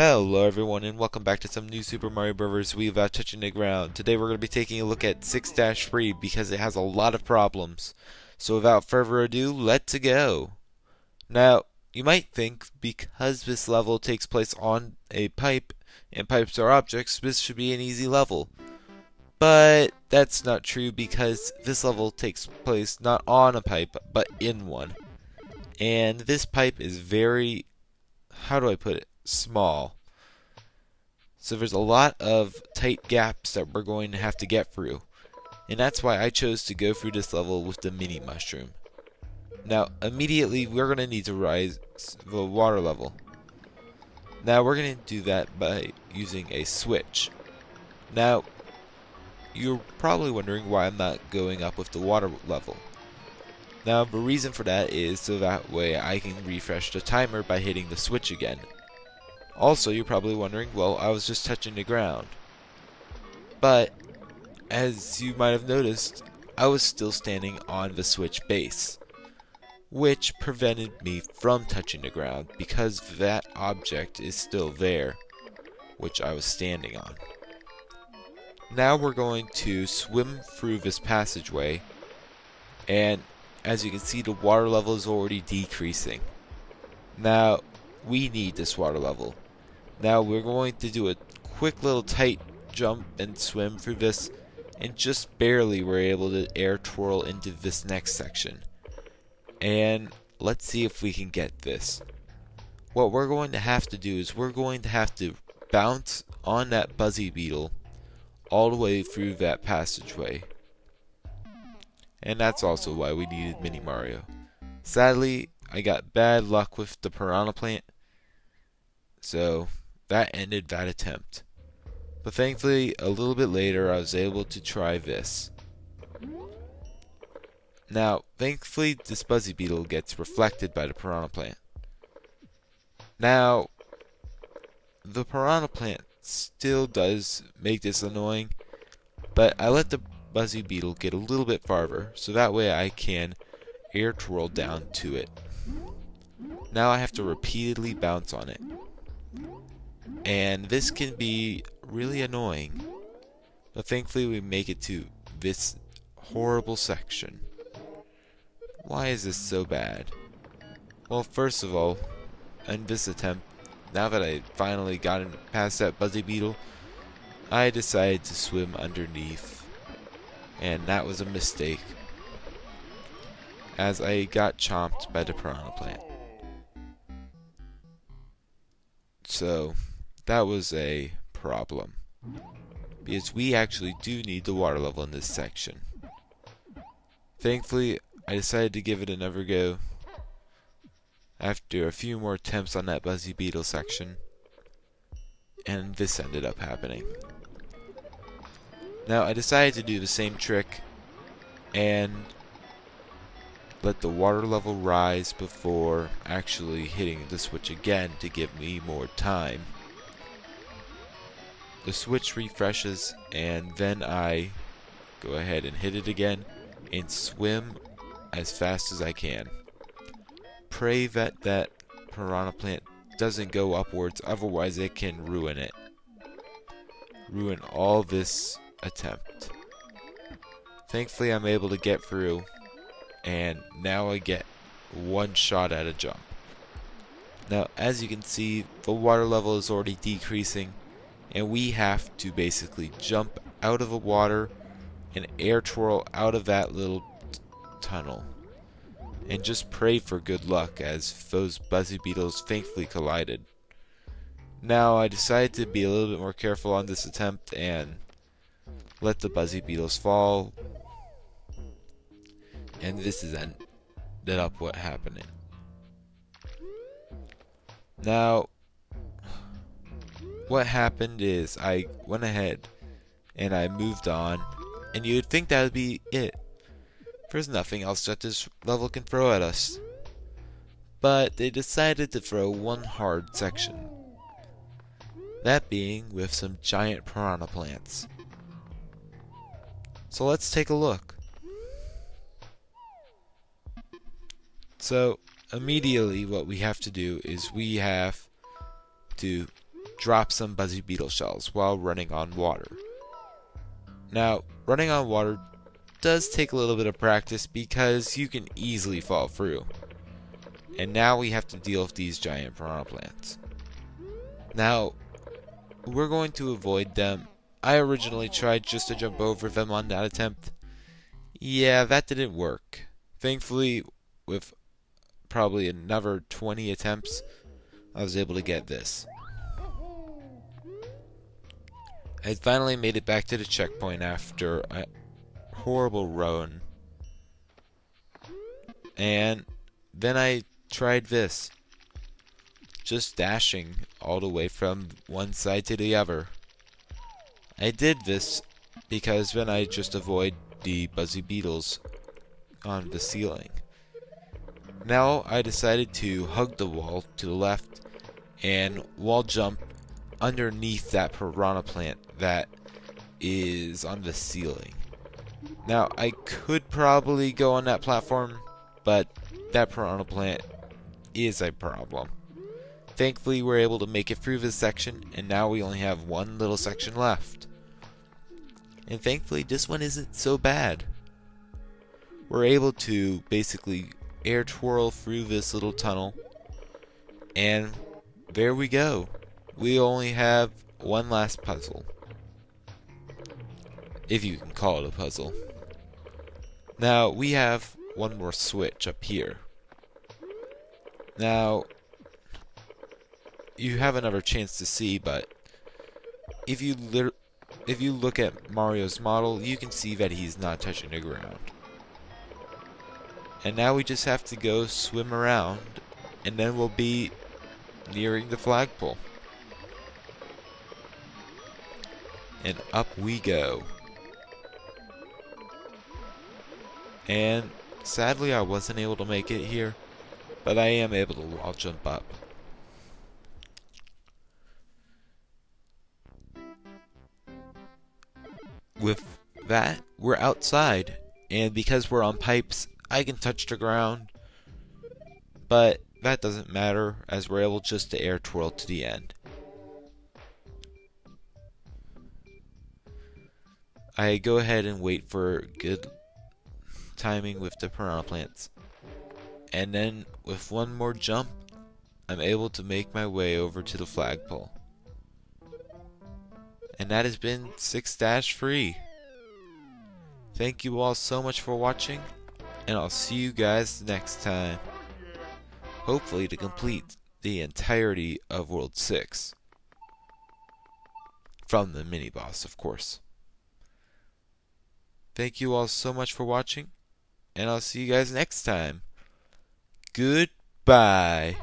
Hello everyone and welcome back to some new Super Mario Bros Wii without touching the ground. Today we're going to be taking a look at 6-3 because it has a lot of problems. So without further ado, let's go. Now, you might think because this level takes place on a pipe and pipes are objects, this should be an easy level. But that's not true because this level takes place not on a pipe but in one. And this pipe is very, how do I put it, small. So there's a lot of tight gaps that we're going to have to get through. And that's why I chose to go through this level with the mini mushroom. Now, immediately we're going to need to rise the water level. Now we're going to do that by using a switch. Now, you're probably wondering why I'm not going up with the water level. Now, the reason for that is so that way I can refresh the timer by hitting the switch again. Also, you're probably wondering, well, I was just touching the ground. But, as you might have noticed, I was still standing on the switch base, which prevented me from touching the ground because that object is still there, which I was standing on. Now we're going to swim through this passageway, and as you can see, the water level is already decreasing. Now, we need this water level. Now we're going to do a quick little tight jump and swim through this, and just barely we're able to air twirl into this next section. And let's see if we can get this. What we're going to have to do is we're going to have to bounce on that buzzy beetle all the way through that passageway. And that's also why we needed Mini Mario. Sadly, I got bad luck with the piranha plant, so that ended that attempt. But thankfully, a little bit later, I was able to try this. Now, thankfully, this buzzy beetle gets reflected by the piranha plant. Now, the piranha plant still does make this annoying, but I let the buzzy beetle get a little bit farther, so that way I can air twirl down to it. Now I have to repeatedly bounce on it. And this can be really annoying, but thankfully we make it to this horrible section. Why is this so bad? Well, first of all, in this attempt, now that I finally gotten past that buzzy beetle, I decided to swim underneath, and that was a mistake, as I got chomped by the piranha plant. So, that was a problem, because we actually do need the water level in this section. Thankfully, I decided to give it another go after a few more attempts on that buzzy beetle section, and this ended up happening. Now, I decided to do the same trick and let the water level rise before actually hitting the switch again to give me more time. The switch refreshes, and then I go ahead and hit it again and swim as fast as I can. Pray that that piranha plant doesn't go upwards, otherwise it can ruin it. Ruin all this attempt. Thankfully, I'm able to get through, and now I get one shot at a jump. Now, as you can see, the water level is already decreasing, and we have to basically jump out of the water and air twirl out of that little tunnel. And just pray for good luck as those buzzy beetles thankfully collided. Now, I decided to be a little bit more careful on this attempt and let the buzzy beetles fall. And this is ended up what happened. Now, what happened is I went ahead and I moved on, and you would think that would be it. There's nothing else that this level can throw at us. But they decided to throw one hard section. That being with some giant piranha plants. So let's take a look. So immediately what we have to do is we have to drop some Buzzy Beetle shells while running on water. Now, running on water does take a little bit of practice because you can easily fall through. And now we have to deal with these giant piranha plants. Now, we're going to avoid them. I originally tried just to jump over them on that attempt. Yeah, that didn't work. Thankfully, with probably another 20 attempts, I was able to get this. I finally made it back to the checkpoint after a horrible run. And then I tried this. Just dashing all the way from one side to the other. I did this because then I just avoid the Buzzy Beetles on the ceiling. Now I decided to hug the wall to the left and wall jump underneath that piranha plant that is on the ceiling. Now I could probably go on that platform, but that piranha plant is a problem. Thankfully we're able to make it through this section, and now we only have one little section left. And thankfully this one isn't so bad. We're able to basically air twirl through this little tunnel, and there we go. We only have one last puzzle, if you can call it a puzzle. Now we have one more switch up here. Now you have another chance to see, but if you look at Mario's model, you can see that he's not touching the ground. And now we just have to go swim around, and then we'll be nearing the flagpole. And up we go. And sadly I wasn't able to make it here, but I am able to wall jump up. With that, we're outside, and because we're on pipes, I can touch the ground, but that doesn't matter as we're able just to air twirl to the end. I go ahead and wait for good timing with the piranha plants, and then with one more jump, I'm able to make my way over to the flagpole. And that has been 6-3. Thank you all so much for watching, and I'll see you guys next time. Hopefully to complete the entirety of World 6. From the mini-boss, of course. Thank you all so much for watching, and I'll see you guys next time. Goodbye.